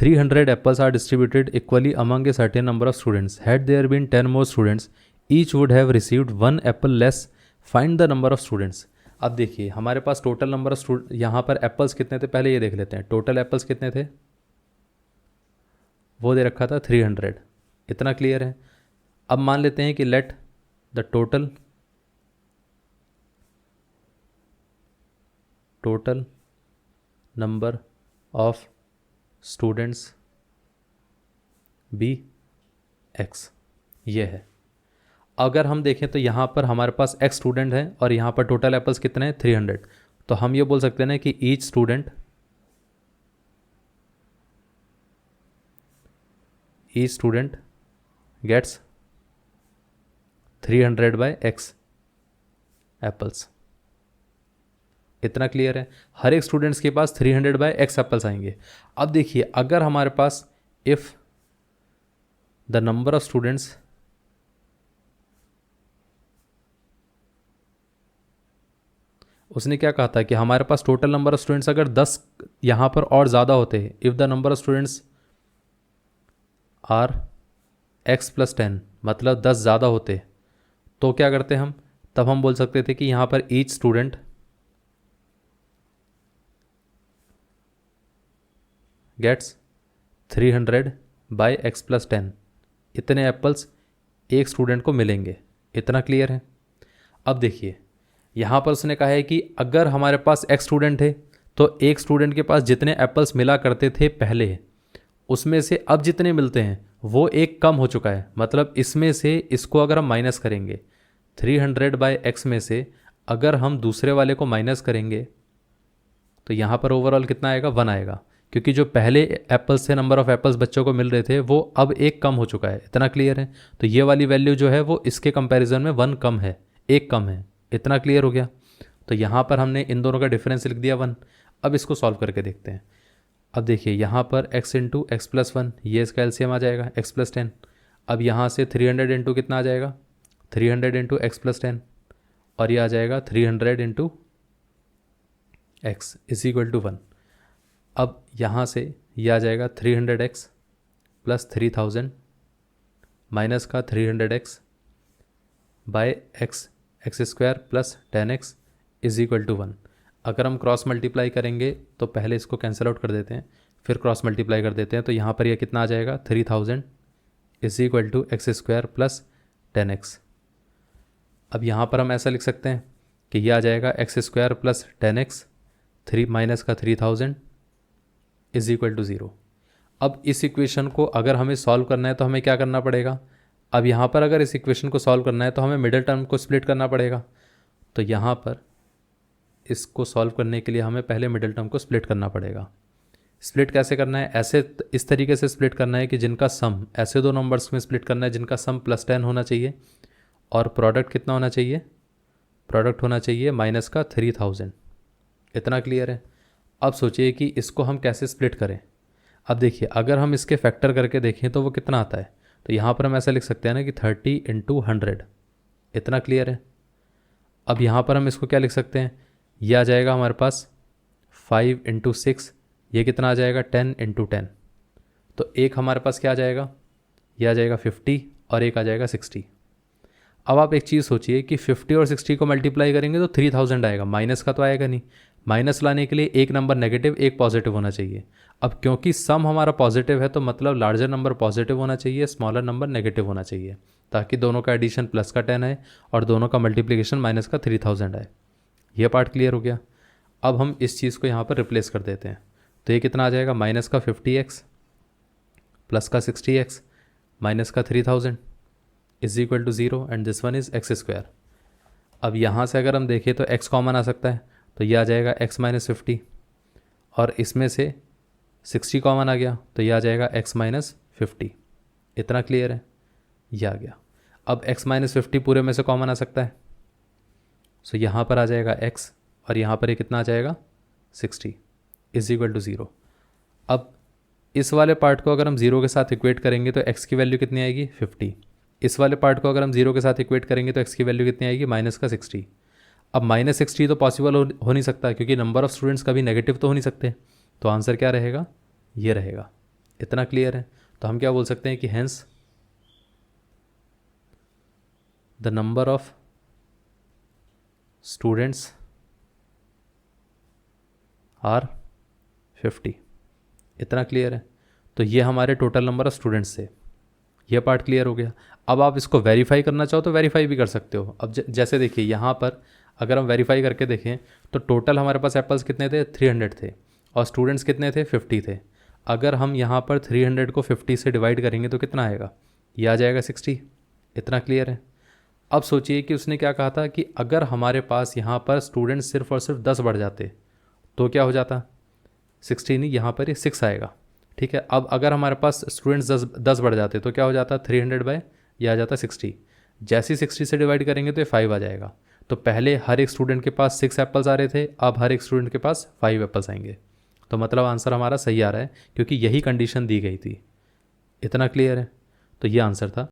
300 apples are distributed equally among a certain number of students. Had there been 10 more students, each would have received 1 apple less. Find the number of students. अब देखिए हमारे पास total number of student, यहाँ पर apples कितने थे पहले ये देख लेते हैं. टोटल एप्पल्स कितने थे, वो दे रखा था 300. इतना क्लियर है. अब मान लेते हैं कि let the total number of students be x. ये है. अगर हम देखें तो यहाँ पर हमारे पास x स्टूडेंट है और यहाँ पर टोटल एप्पल्स कितने हैं 300. तो हम ये बोल सकते हैं ना कि each student gets 300 by x apples. इतना क्लियर है. हर एक स्टूडेंट्स के पास 300 बाय x एप्पल्स आएंगे. अब देखिए अगर हमारे पास if the number of students उसने क्या कहा था कि हमारे पास टोटल नंबर ऑफ स्टूडेंट्स अगर 10 यहाँ पर और ज़्यादा होते हैं, if the number of students are x + 10 मतलब 10 ज़्यादा होते तो क्या करते हम, तब हम बोल सकते थे कि यहाँ पर each student gets 300 by x + 10. इतने एप्पल्स एक स्टूडेंट को मिलेंगे. इतना क्लियर है. अब देखिए यहाँ पर उसने कहा है कि अगर हमारे पास x स्टूडेंट थे तो एक स्टूडेंट के पास जितने एप्पल्स मिला करते थे पहले, उसमें से अब जितने मिलते हैं वो एक कम हो चुका है. मतलब इसमें से इसको अगर हम माइनस करेंगे 300 बाय x में से अगर हम दूसरे वाले को माइनस करेंगे तो यहाँ पर ओवरऑल कितना आएगा, 1 आएगा. क्योंकि जो पहले एप्पल्स से नंबर ऑफ एप्पल्स बच्चों को मिल रहे थे वो अब एक कम हो चुका है. इतना क्लियर है. तो ये वाली वैल्यू जो है वो इसके कंपैरिजन में 1 कम है, एक कम है. इतना क्लियर हो गया. तो यहाँ पर हमने इन दोनों का डिफरेंस लिख दिया 1. अब इसको सॉल्व करके देखते हैं. अब देखिए यहाँ पर x × x + 1 ये इसका एलसीएम आ जाएगा x + 10. अब यहाँ से 300 × कितना आ जाएगा, 300 × x + 10 और ये आ जाएगा 300 × x = 1. अब यहाँ से ये आ जाएगा 300x + 3000 माइनस का 300x bye x x² + 10x = 1. अगर हम क्रॉस मल्टीप्लाई करेंगे तो पहले इसको कैंसिल आउट कर देते हैं, फिर क्रॉस मल्टीप्लाई कर देते हैं. तो यहाँ पर यह कितना आ जाएगा, 3000 = x² + 10x. अब यहाँ पर हम ऐसा लिख सकते हैं कि यह आ जाएगा x² + 10x 3 माइनस का 3000 = 0. अब इस इक्वेशन को अगर हमें सॉल्व करना है तो हमें क्या करना पड़ेगा. अब यहाँ पर अगर इस इक्वेशन को सॉल्व करना है तो हमें मिडिल टर्म को स्प्लिट करना पड़ेगा. तो यहाँ पर इसको सॉल्व करने के लिए हमें पहले मिडिल टर्म को स्प्लिट करना पड़ेगा. स्प्लिट कैसे करना है, ऐसे इस तरीके से स्प्लिट करना है कि जिनका सम, ऐसे दो नंबर्स में स्प्लिट करना है जिनका सम +10 होना चाहिए और प्रोडक्ट कितना होना चाहिए, प्रोडक्ट होना चाहिए माइनस का 3000. इतना क्लियर है. अब सोचिए कि इसको हम कैसे स्प्लिट करें. अब देखिए अगर हम इसके फैक्टर करके देखें तो वो कितना आता है. तो यहाँ पर हम ऐसा लिख सकते हैं ना कि 30 × 100. इतना क्लियर है. अब यहाँ पर हम इसको क्या लिख सकते हैं, ये आ जाएगा हमारे पास 5 × 6, ये कितना आ जाएगा 10 × 10. तो एक हमारे पास क्या आ जाएगा, ये आ जाएगा 50 और एक आ जाएगा 60. अब आप एक चीज़ सोचिए कि 50 और 60 को मल्टीप्लाई करेंगे तो 3000 आएगा, माइनस का तो आएगा नहीं. माइनस लाने के लिए एक नंबर नेगेटिव एक पॉजिटिव होना चाहिए. अब क्योंकि सम हमारा पॉजिटिव है तो मतलब लार्जर नंबर पॉजिटिव होना चाहिए, स्मॉलर नंबर नेगेटिव होना चाहिए, ताकि दोनों का एडिशन प्लस का 10 आए और दोनों का मल्टीप्लिकेशन माइनस का 3000 आए. ये पार्ट क्लियर हो गया. अब हम इस चीज़ को यहाँ पर रिप्लेस कर देते हैं. तो ये कितना आ जाएगा, माइनस का 50x प्लस का 60x माइनस का 3000 = 0 and this one is x². अब यहाँ से अगर हम देखें तो x कॉमन आ सकता है, तो ये आ जाएगा x - 50 और इसमें से 60 कॉमन आ गया तो ये आ जाएगा x - 50. इतना क्लियर है, ये आ गया. अब x - 50 पूरे में से कॉमन आ सकता है, सो यहाँ पर आ जाएगा x और यहाँ पर ये कितना आ जाएगा 60 = 0. अब इस वाले पार्ट को अगर हम 0 के साथ इक्वेट करेंगे तो x की वैल्यू कितनी आएगी 50. इस वाले पार्ट को अगर हम 0 के साथ इक्वेट करेंगे तो x की वैल्यू कितनी आएगी माइनस का 60. अब -60 तो पॉसिबल हो नहीं सकता क्योंकि नंबर ऑफ़ स्टूडेंट्स कभी नेगेटिव तो हो नहीं सकते. तो आंसर क्या रहेगा, ये रहेगा. इतना क्लियर है? तो हम क्या बोल सकते हैं कि hence the number of students are 50। इतना क्लियर है? तो ये हमारे टोटल नंबर ऑफ स्टूडेंट्स थे। ये पार्ट क्लियर हो गया। अब आप इसको वेरीफाई करना चाहो तो वेरीफाई भी कर सकते हो। अब जैसे देखिए यहाँ पर अगर हम वेरीफाई करके देखें तो टोटल हमारे पास एप्पल्स कितने थे? 300 थे। और स्टूडेंट्स कितने थे? 50 थे। अगर हम यहाँ पर 300 को 50 से डिवाइड करेंगे तो कितना आएगा? ये आ जाएगा 60। इतना क्लियर है? अब सोचिए कि उसने क्या कहा था कि अगर हमारे पास यहाँ पर स्टूडेंट्स सिर्फ और सिर्फ 10 बढ़ जाते तो क्या हो जाता? 60 नहीं, यहाँ पर ये 6 आएगा। ठीक है, अब अगर हमारे पास स्टूडेंट्स 10 बढ़ जाते तो क्या हो जाता? 300 बाय ये आ जाता 60। जैसे ही 60 से डिवाइड करेंगे तो ये 5 आ जाएगा। तो पहले हर एक स्टूडेंट के पास 6 एप्पल्स आ रहे थे, अब हर एक स्टूडेंट के पास 5 एप्पल्स आएंगे। तो मतलब आंसर हमारा सही आ रहा है क्योंकि यही कंडीशन दी गई थी। इतना क्लियर है? तो ये आंसर था।